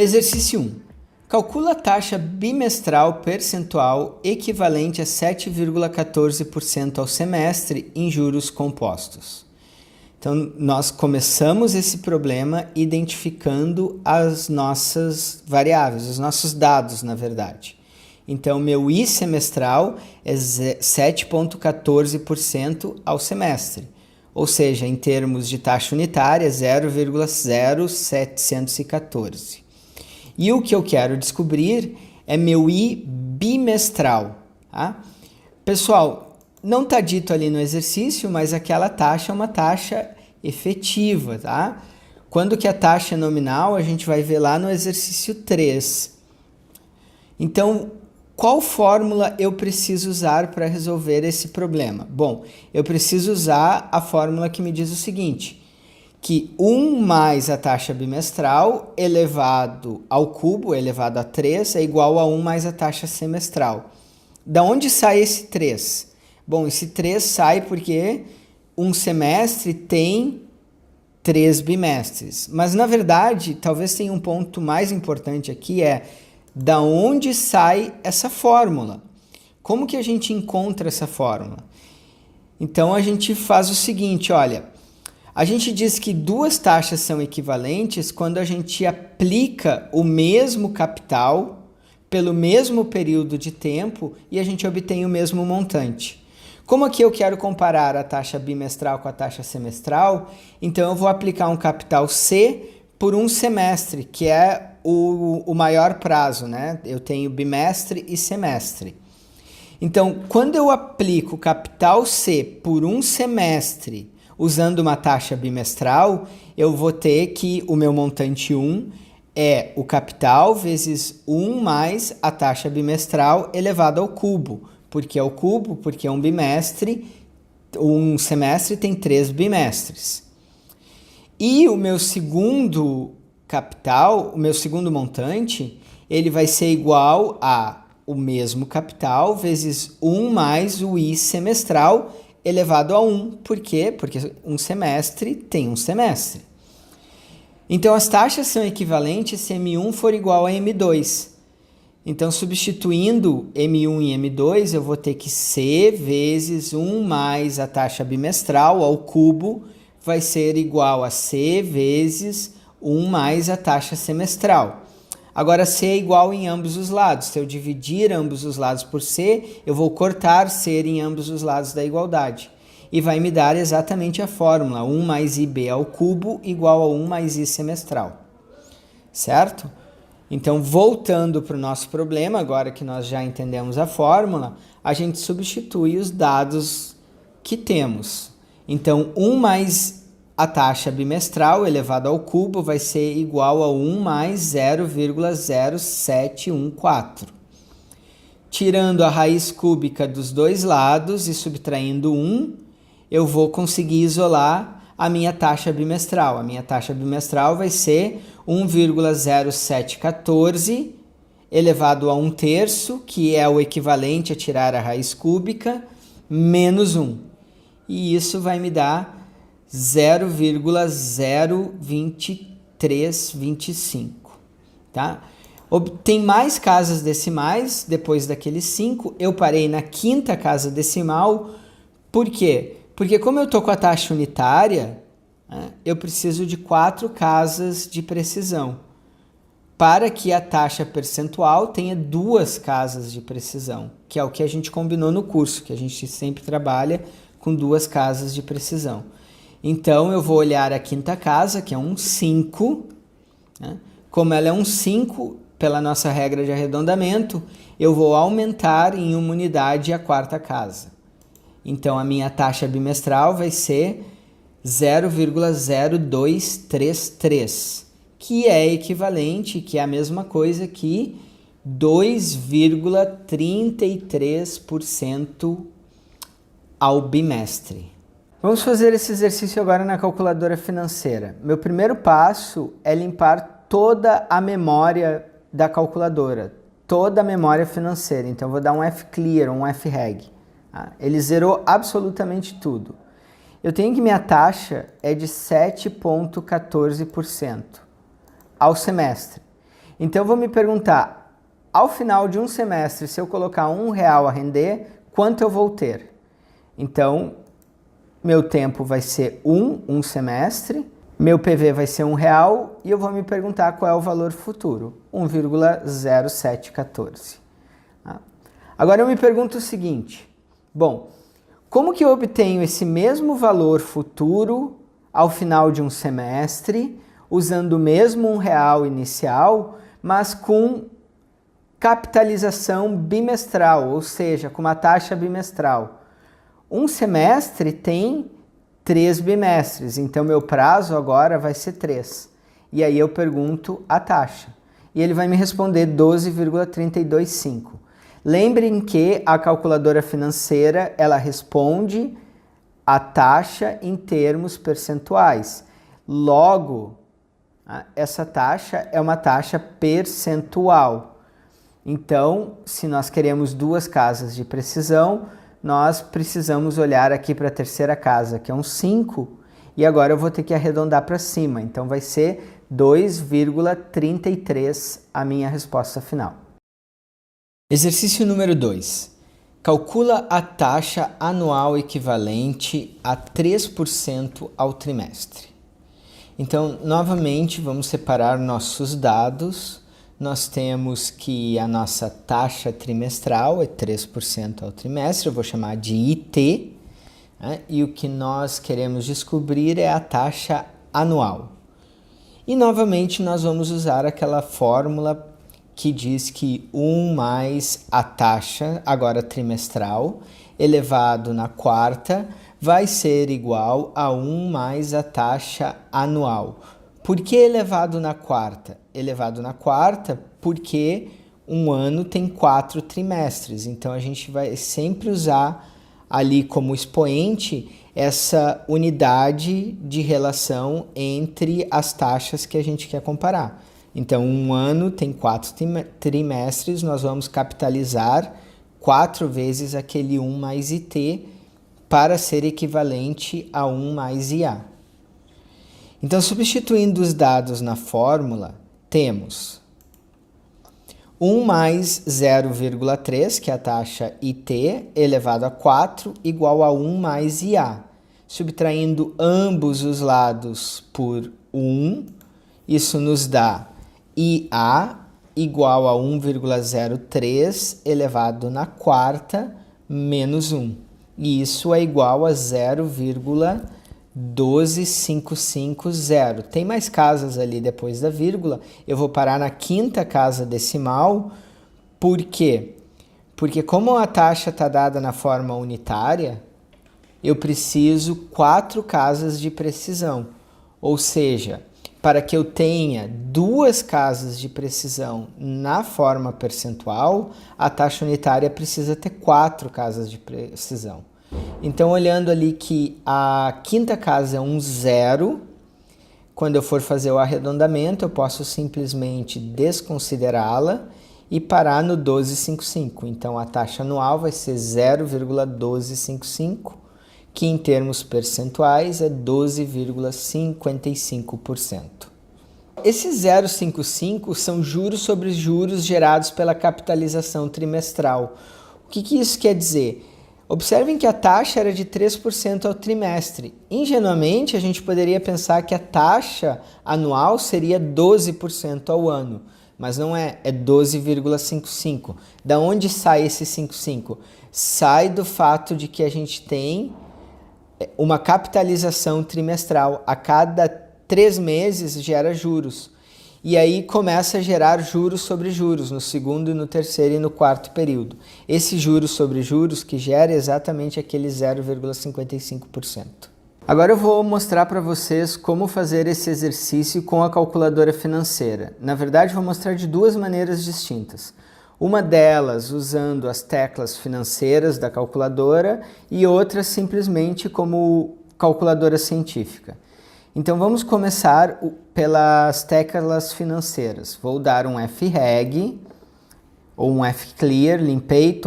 Exercício 1. Calcula a taxa bimestral percentual equivalente a 7,14% ao semestre em juros compostos. Então, nós começamos esse problema identificando as nossas variáveis, os nossos dados, na verdade. Então, meu I semestral é 7,14% ao semestre. Ou seja, em termos de taxa unitária, 0,0714. E o que eu quero descobrir é meu I bimestral. Tá? Pessoal, não está dito ali no exercício, mas aquela taxa é uma taxa efetiva. Tá? Quando que a taxa é nominal, a gente vai ver lá no exercício 3. Então, qual fórmula eu preciso usar para resolver esse problema? Bom, eu preciso usar a fórmula que me diz o seguinte, que 1 mais a taxa bimestral elevado ao cubo, elevado a 3, é igual a 1 mais a taxa semestral. Da onde sai esse 3? Bom, esse 3 sai porque um semestre tem 3 bimestres. Mas, na verdade, talvez tenha um ponto mais importante aqui, da onde sai essa fórmula? Como que a gente encontra essa fórmula? Então, a gente faz o seguinte, olha, a gente diz que duas taxas são equivalentes quando a gente aplica o mesmo capital pelo mesmo período de tempo e a gente obtém o mesmo montante. Como aqui eu quero comparar a taxa bimestral com a taxa semestral, então eu vou aplicar um capital C por um semestre, que é o maior prazo, né? Eu tenho bimestre e semestre. Então, quando eu aplico capital C por um semestre usando uma taxa bimestral, eu vou ter que o meu montante 1 é o capital vezes 1 mais a taxa bimestral elevado ao cubo. Por que ao cubo? Porque um semestre tem 3 bimestres. E o meu segundo capital, o meu segundo montante, ele vai ser igual a o mesmo capital vezes 1 mais o I semestral elevado a 1. Por quê? Porque um semestre tem um semestre. Então, as taxas são equivalentes se M1 for igual a M2. Então, substituindo M1 e M2, eu vou ter que C vezes 1 mais a taxa bimestral ao cubo vai ser igual a C vezes 1 mais a taxa semestral. Agora, C é igual em ambos os lados. Se eu dividir ambos os lados por C, eu vou cortar C em ambos os lados da igualdade. E vai me dar exatamente a fórmula, 1 mais IB ao cubo igual a 1 mais I semestral. Certo? Então, voltando para o nosso problema, agora que nós já entendemos a fórmula, a gente substitui os dados que temos. Então, 1 mais a taxa bimestral elevado ao cubo vai ser igual a 1 mais 0,0714. Tirando a raiz cúbica dos dois lados e subtraindo 1, eu vou conseguir isolar a minha taxa bimestral. A minha taxa bimestral vai ser 1,0714 elevado a 1/3, que é o equivalente a tirar a raiz cúbica, menos 1. E isso vai me dar 0,02325, tá? Tem mais casas decimais depois daqueles 5. Eu parei na quinta casa decimal. Por quê? Porque como eu estou com a taxa unitária, né, eu preciso de 4 casas de precisão para que a taxa percentual tenha 2 casas de precisão, que é o que a gente combinou no curso, que a gente sempre trabalha com 2 casas de precisão. Então, eu vou olhar a quinta casa, que é um 5. Né? Como ela é um 5, pela nossa regra de arredondamento, eu vou aumentar em uma unidade a quarta casa. Então, a minha taxa bimestral vai ser 0,0233, que é equivalente, que é a mesma coisa que 2,33% ao bimestre. Vamos fazer esse exercício agora na calculadora financeira. Meu primeiro passo é limpar toda a memória da calculadora, toda a memória financeira. Então, eu vou dar um F-clear, um F-reg. Ele zerou absolutamente tudo. Eu tenho que minha taxa é de 7,14% ao semestre. Então eu vou me perguntar, ao final de um semestre, se eu colocar R$1 a render, quanto eu vou ter? Então, meu tempo vai ser um semestre, meu PV vai ser R$1 e eu vou me perguntar qual é o valor futuro, 1,0714. Agora eu me pergunto o seguinte, bom, como que eu obtenho esse mesmo valor futuro ao final de um semestre, usando o mesmo R$1 inicial, mas com capitalização bimestral, ou seja, com uma taxa bimestral? Um semestre tem 3 bimestres, então meu prazo agora vai ser 3. E aí eu pergunto a taxa. E ele vai me responder 12,325. Lembrem que a calculadora financeira, ela responde a taxa em termos percentuais. Logo, essa taxa é uma taxa percentual. Então, se nós queremos duas casas de precisão, nós precisamos olhar aqui para a terceira casa, que é um 5, e agora eu vou ter que arredondar para cima. Então, vai ser 2,33 a minha resposta final. Exercício número 2. Calcula a taxa anual equivalente a 3% ao trimestre. Então, novamente, vamos separar nossos dados. Nós temos que a nossa taxa trimestral é 3% ao trimestre, eu vou chamar de IT, né? E o que nós queremos descobrir é a taxa anual. E, novamente, nós vamos usar aquela fórmula que diz que 1 mais a taxa, agora trimestral, elevado na quarta, vai ser igual a 1 mais a taxa anual. Por que elevado na quarta? Elevado na quarta porque um ano tem 4 trimestres. Então, a gente vai sempre usar ali como expoente essa unidade de relação entre as taxas que a gente quer comparar. Então, um ano tem 4 trimestres, nós vamos capitalizar 4 vezes aquele 1 mais IT para ser equivalente a 1 mais IA. Então, substituindo os dados na fórmula, temos 1 mais 0,3, que é a taxa IT, elevado a 4, igual a 1 mais IA. Subtraindo ambos os lados por 1, isso nos dá IA igual a 1,03 elevado na quarta menos 1. E isso é igual a 0,12550. Tem mais casas ali depois da vírgula. Eu vou parar na quinta casa decimal. Por quê? Porque como a taxa está dada na forma unitária, eu preciso 4 casas de precisão. Ou seja, para que eu tenha 2 casas de precisão na forma percentual, a taxa unitária precisa ter 4 casas de precisão. Então, olhando ali que a quinta casa é um 0, quando eu for fazer o arredondamento, eu posso simplesmente desconsiderá-la e parar no 12,55. Então, a taxa anual vai ser 0,1255, que em termos percentuais é 12,55%. Esses 0,55 são juros sobre juros gerados pela capitalização trimestral. O que isso quer dizer? Observem que a taxa era de 3% ao trimestre. Ingenuamente, a gente poderia pensar que a taxa anual seria 12% ao ano, mas não é, é 12,55. Da onde sai esse 55? Sai do fato de que a gente tem uma capitalização trimestral. A cada 3 meses gera juros. E aí começa a gerar juros sobre juros no segundo, no terceiro e no quarto período. Esse juros sobre juros que gera exatamente aquele 0,55%. Agora eu vou mostrar para vocês como fazer esse exercício com a calculadora financeira. Na verdade, vou mostrar de 2 maneiras distintas. Uma delas usando as teclas financeiras da calculadora e outra simplesmente como calculadora científica. Então vamos começar pelas teclas financeiras. Vou dar um FREG ou um FClear, limpei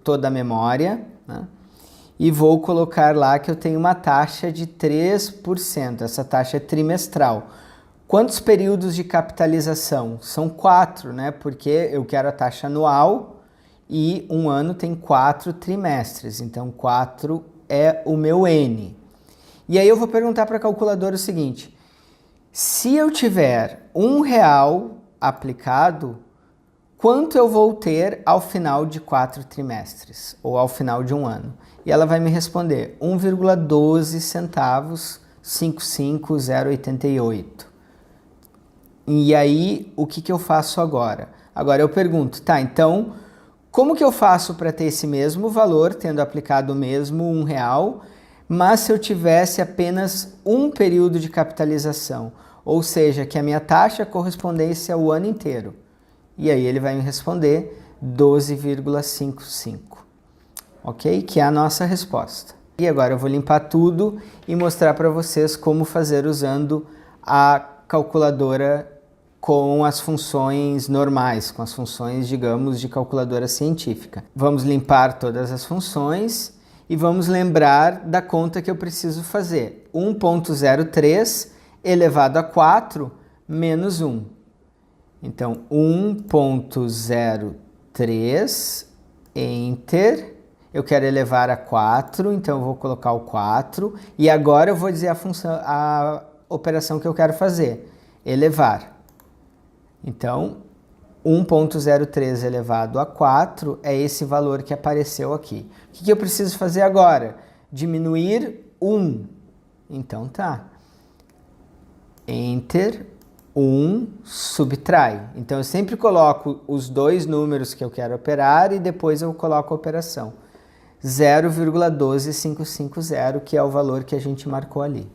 toda a memória, né? E vou colocar lá que eu tenho uma taxa de 3%. Essa taxa é trimestral. Quantos períodos de capitalização? São 4, né? Porque eu quero a taxa anual e um ano tem 4 trimestres, então 4 é o meu N. E aí eu vou perguntar para a calculadora o seguinte: se eu tiver R$1 aplicado, quanto eu vou ter ao final de 4 trimestres, ou ao final de um ano? E ela vai me responder 1,12 centavos, 55088. E aí, o que eu faço agora? Agora eu pergunto, tá, então, como que eu faço para ter esse mesmo valor, tendo aplicado o mesmo R$1, mas se eu tivesse apenas um período de capitalização? Ou seja, que a minha taxa correspondesse ao ano inteiro. E aí ele vai me responder 12,55. Ok? Que é a nossa resposta. E agora eu vou limpar tudo e mostrar para vocês como fazer usando a calculadora com as funções normais, com as funções, digamos, de calculadora científica. Vamos limpar todas as funções e vamos lembrar da conta que eu preciso fazer. 1,03 elevado a 4 menos 1. Então, 1,03, enter. Eu quero elevar a 4, então eu vou colocar o 4. E agora eu vou dizer a operação que eu quero fazer. Elevar. Então, 1,03 elevado a 4 é esse valor que apareceu aqui. O que eu preciso fazer agora? Diminuir 1. Então tá. Enter, 1, subtrai. Então eu sempre coloco os dois números que eu quero operar e depois eu coloco a operação. 0,12550, que é o valor que a gente marcou ali.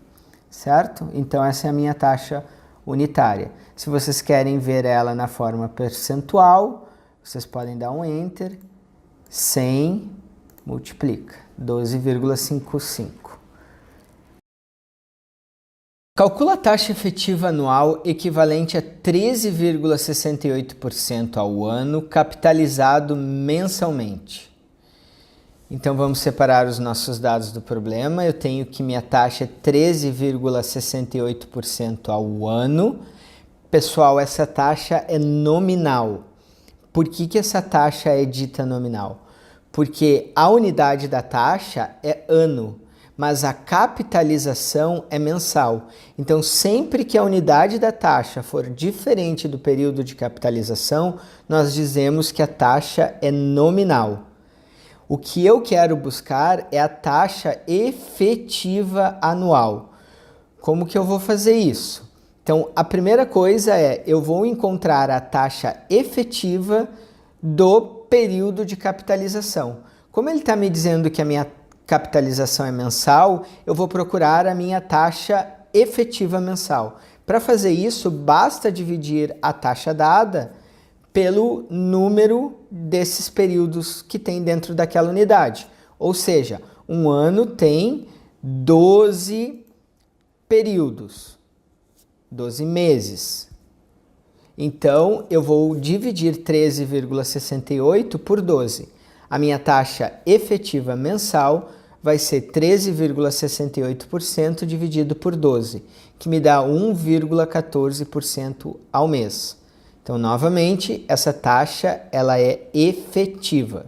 Certo? Então essa é a minha taxa unitária. Se vocês querem ver ela na forma percentual, vocês podem dar um Enter, 100, multiplica, 12,55. Calcula a taxa efetiva anual equivalente a 13,68% ao ano, capitalizado mensalmente. Então vamos separar os nossos dados do problema. Eu tenho que minha taxa é 13,68% ao ano. Pessoal, essa taxa é nominal. Por que essa taxa é dita nominal? Porque a unidade da taxa é ano, mas a capitalização é mensal. Então, sempre que a unidade da taxa for diferente do período de capitalização, nós dizemos que a taxa é nominal. O que eu quero buscar é a taxa efetiva anual. Como que eu vou fazer isso? Então, a primeira coisa é, eu vou encontrar a taxa efetiva do período de capitalização. Como ele está me dizendo que a minha capitalização é mensal, eu vou procurar a minha taxa efetiva mensal. Para fazer isso, basta dividir a taxa dada pelo número desses períodos que tem dentro daquela unidade. Ou seja, um ano tem 12 períodos, 12 meses. Então, eu vou dividir 13,68 por 12. A minha taxa efetiva mensal vai ser 13,68% dividido por 12, que me dá 1,14% ao mês. Então, novamente, essa taxa ela é efetiva.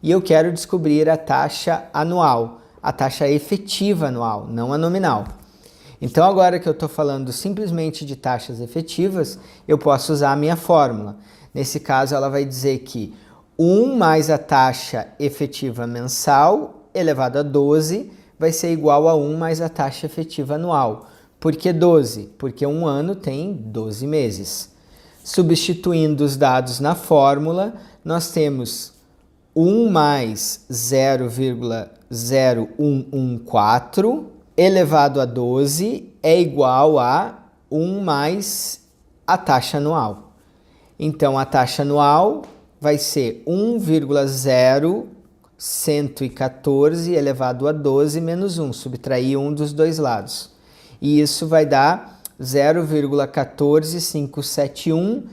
E eu quero descobrir a taxa anual, a taxa efetiva anual, não a nominal. Então, agora que eu estou falando simplesmente de taxas efetivas, eu posso usar a minha fórmula. Nesse caso, ela vai dizer que 1 mais a taxa efetiva mensal elevado a 12 vai ser igual a 1 mais a taxa efetiva anual. Por que 12? Porque um ano tem 12 meses. Substituindo os dados na fórmula, nós temos 1 mais 0,0114 elevado a 12 é igual a 1 mais a taxa anual. Então, a taxa anual vai ser 1,0114 elevado a 12 menos 1, subtrair 1 dos dois lados. E isso vai dar 0,14571.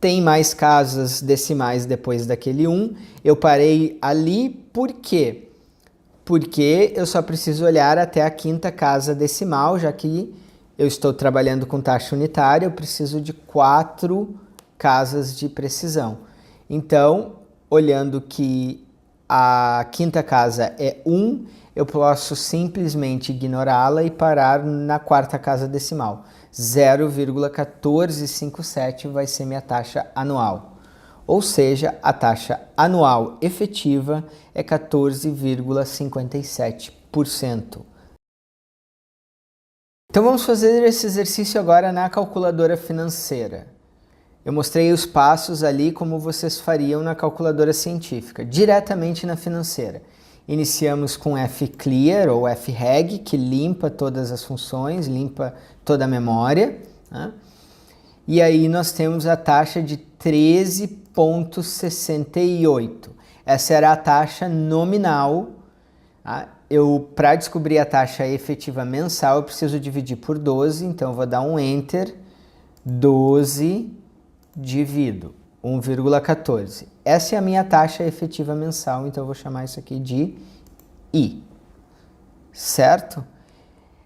Tem mais casas decimais depois daquele 1. Eu parei ali por quê? Porque eu só preciso olhar até a quinta casa decimal, já que eu estou trabalhando com taxa unitária, eu preciso de 4 casas de precisão. Então, olhando que a quinta casa é 1, eu posso simplesmente ignorá-la e parar na quarta casa decimal. 0,1457 vai ser minha taxa anual. Ou seja, a taxa anual efetiva é 14,57%. Então vamos fazer esse exercício agora na calculadora financeira. Eu mostrei os passos ali como vocês fariam na calculadora científica, diretamente na financeira. Iniciamos com F-clear ou F-reg, que limpa todas as funções, limpa toda a memória, né? E aí nós temos a taxa de 13,68. Essa era a taxa nominal. Tá? Para descobrir a taxa efetiva mensal, eu preciso dividir por 12, então eu vou dar um Enter, 12 divido 1,14. Essa é a minha taxa efetiva mensal, então eu vou chamar isso aqui de I. Certo?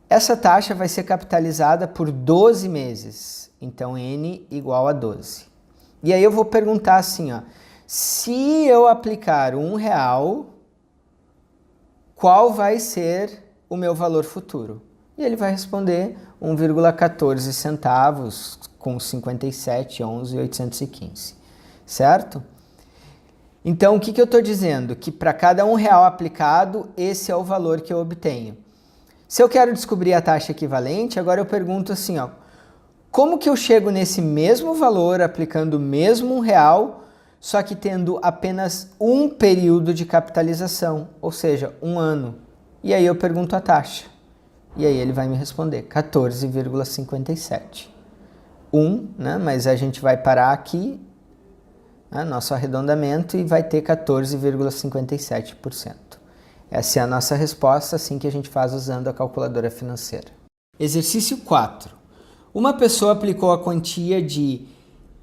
Essa taxa vai ser capitalizada por 12 meses, então N igual a 12. E aí eu vou perguntar assim, ó, se eu aplicar R$1, qual vai ser o meu valor futuro? E ele vai responder 1,14 centavos com 57,11,815, certo? Então, o que eu estou dizendo? Que para cada R$1 aplicado, esse é o valor que eu obtenho. Se eu quero descobrir a taxa equivalente, agora eu pergunto assim, ó, como que eu chego nesse mesmo valor aplicando o mesmo R$1, só que tendo apenas um período de capitalização, ou seja, 1 ano? E aí eu pergunto a taxa. E aí ele vai me responder 14,57. 1, né? Mas a gente vai parar aqui, né? Nosso arredondamento, e vai ter 14,57%. Essa é a nossa resposta, assim que a gente faz usando a calculadora financeira. Exercício 4. Uma pessoa aplicou a quantia de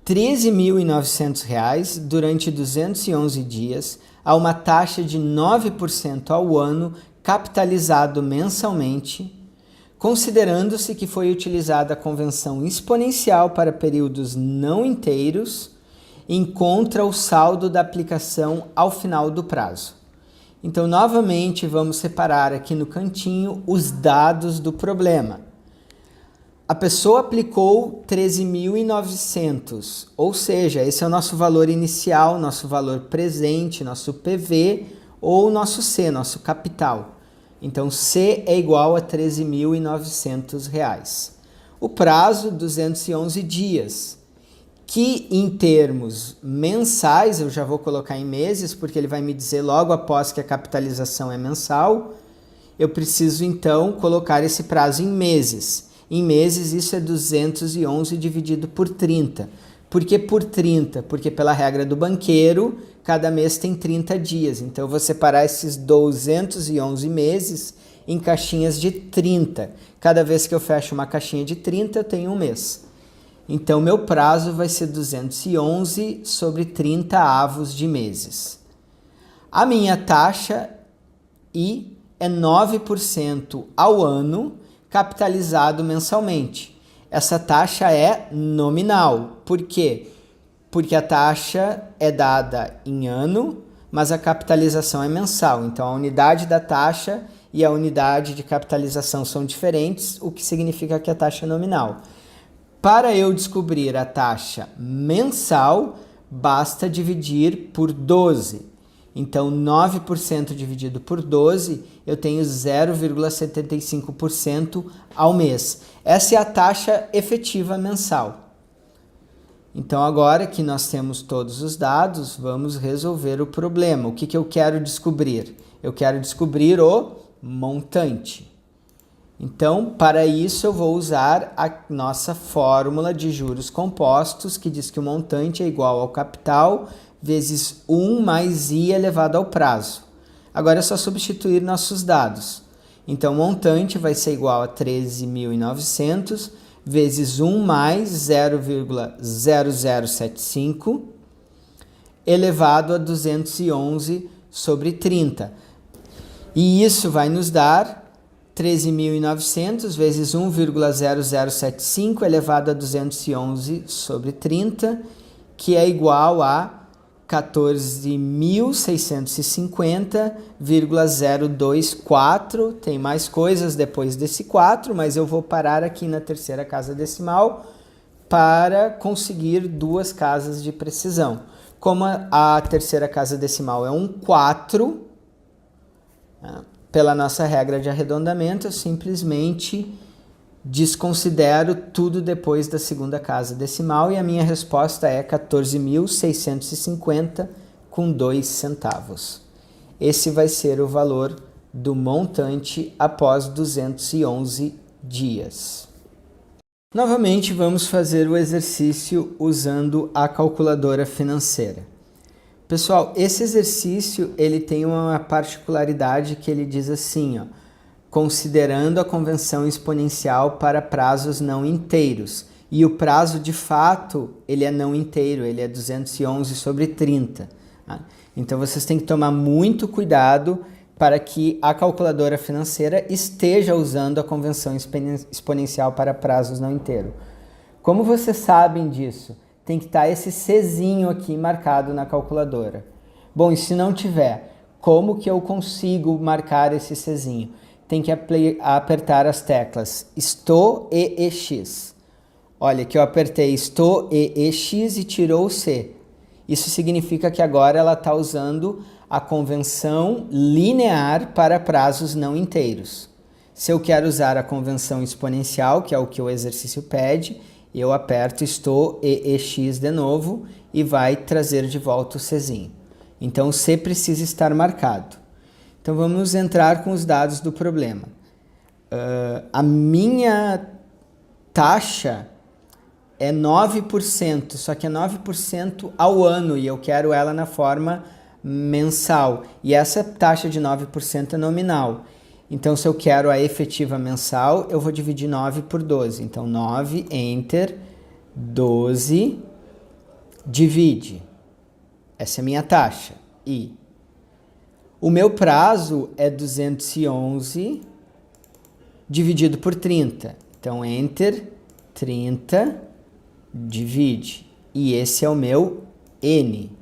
R$ 13.900 durante 211 dias a uma taxa de 9% ao ano, capitalizado mensalmente, considerando-se que foi utilizada a convenção exponencial para períodos não inteiros, encontra o saldo da aplicação ao final do prazo. Então, novamente, vamos separar aqui no cantinho os dados do problema. A pessoa aplicou 13.900, ou seja, esse é o nosso valor inicial, nosso valor presente, nosso PV ou nosso C, nosso capital. Então, C é igual a R$ 13.900. O prazo, 211 dias, que em termos mensais, eu já vou colocar em meses, porque ele vai me dizer logo após que a capitalização é mensal, eu preciso então colocar esse prazo em meses. Em meses, isso é 211 dividido por 30. Por que por 30? Porque pela regra do banqueiro, cada mês tem 30 dias. Então, eu vou separar esses 211 meses em caixinhas de 30. Cada vez que eu fecho uma caixinha de 30, eu tenho um mês. Então, meu prazo vai ser 211 sobre 30 avos de meses. A minha taxa I é 9% ao ano, capitalizado mensalmente. Essa taxa é nominal. Por quê? Porque a taxa é dada em ano, mas a capitalização é mensal. Então, a unidade da taxa e a unidade de capitalização são diferentes, o que significa que a taxa é nominal. Para eu descobrir a taxa mensal, basta dividir por 12. Então, 9% dividido por 12, eu tenho 0,75% ao mês. Essa é a taxa efetiva mensal. Então, agora que nós temos todos os dados, vamos resolver o problema. O que eu quero descobrir? Eu quero descobrir o montante. Então, para isso, eu vou usar a nossa fórmula de juros compostos, que diz que o montante é igual ao capital vezes 1 mais I elevado ao prazo. Agora é só substituir nossos dados. Então, o montante vai ser igual a 13.900 vezes 1 mais 0,0075 elevado a 211 sobre 30. E isso vai nos dar 13.900 vezes 1,0075 elevado a 211 sobre 30, que é igual a 14.650,024. Tem mais coisas depois desse 4, mas eu vou parar aqui na terceira casa decimal para conseguir duas casas de precisão. Como a terceira casa decimal é um 4, pela nossa regra de arredondamento, eu simplesmente desconsidero tudo depois da segunda casa decimal e a minha resposta é 14.650 com 2 centavos. Esse vai ser o valor do montante após 211 dias. Novamente, vamos fazer o exercício usando a calculadora financeira. Pessoal, esse exercício ele tem uma particularidade que ele diz assim, ó, considerando a convenção exponencial para prazos não inteiros. E o prazo, de fato, ele é não inteiro, ele é 211 sobre 30. Tá? Então, vocês têm que tomar muito cuidado para que a calculadora financeira esteja usando a convenção exponencial para prazos não inteiros. Como vocês sabem disso? Tem que estar esse Czinho aqui marcado na calculadora. Bom, e se não tiver, como que eu consigo marcar esse Czinho? Tem que apertar as teclas STO e EX. Olha, que eu apertei STO e EX e tirou o C. Isso significa que agora ela está usando a convenção linear para prazos não inteiros. Se eu quero usar a convenção exponencial, que é o que o exercício pede, eu aperto STO e EX de novo e vai trazer de volta o Czinho. Então o C precisa estar marcado. Então vamos entrar com os dados do problema. A minha taxa é 9%, só que é 9% ao ano e eu quero ela na forma mensal. E essa taxa de 9% é nominal. Então, se eu quero a efetiva mensal, eu vou dividir 9 por 12. Então, 9, Enter, 12, divide. Essa é a minha taxa. E o meu prazo é 211 dividido por 30. Então, Enter, 30, divide. E esse é o meu N.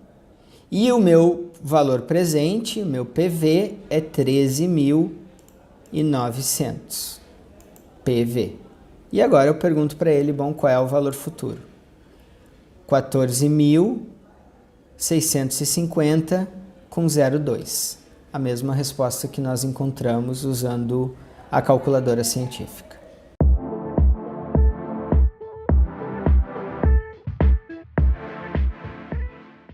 E o meu valor presente, o meu PV, é 13.900. PV. E agora eu pergunto para ele, bom, qual é o valor futuro? 14.650 com 0,2. A mesma resposta que nós encontramos usando a calculadora científica.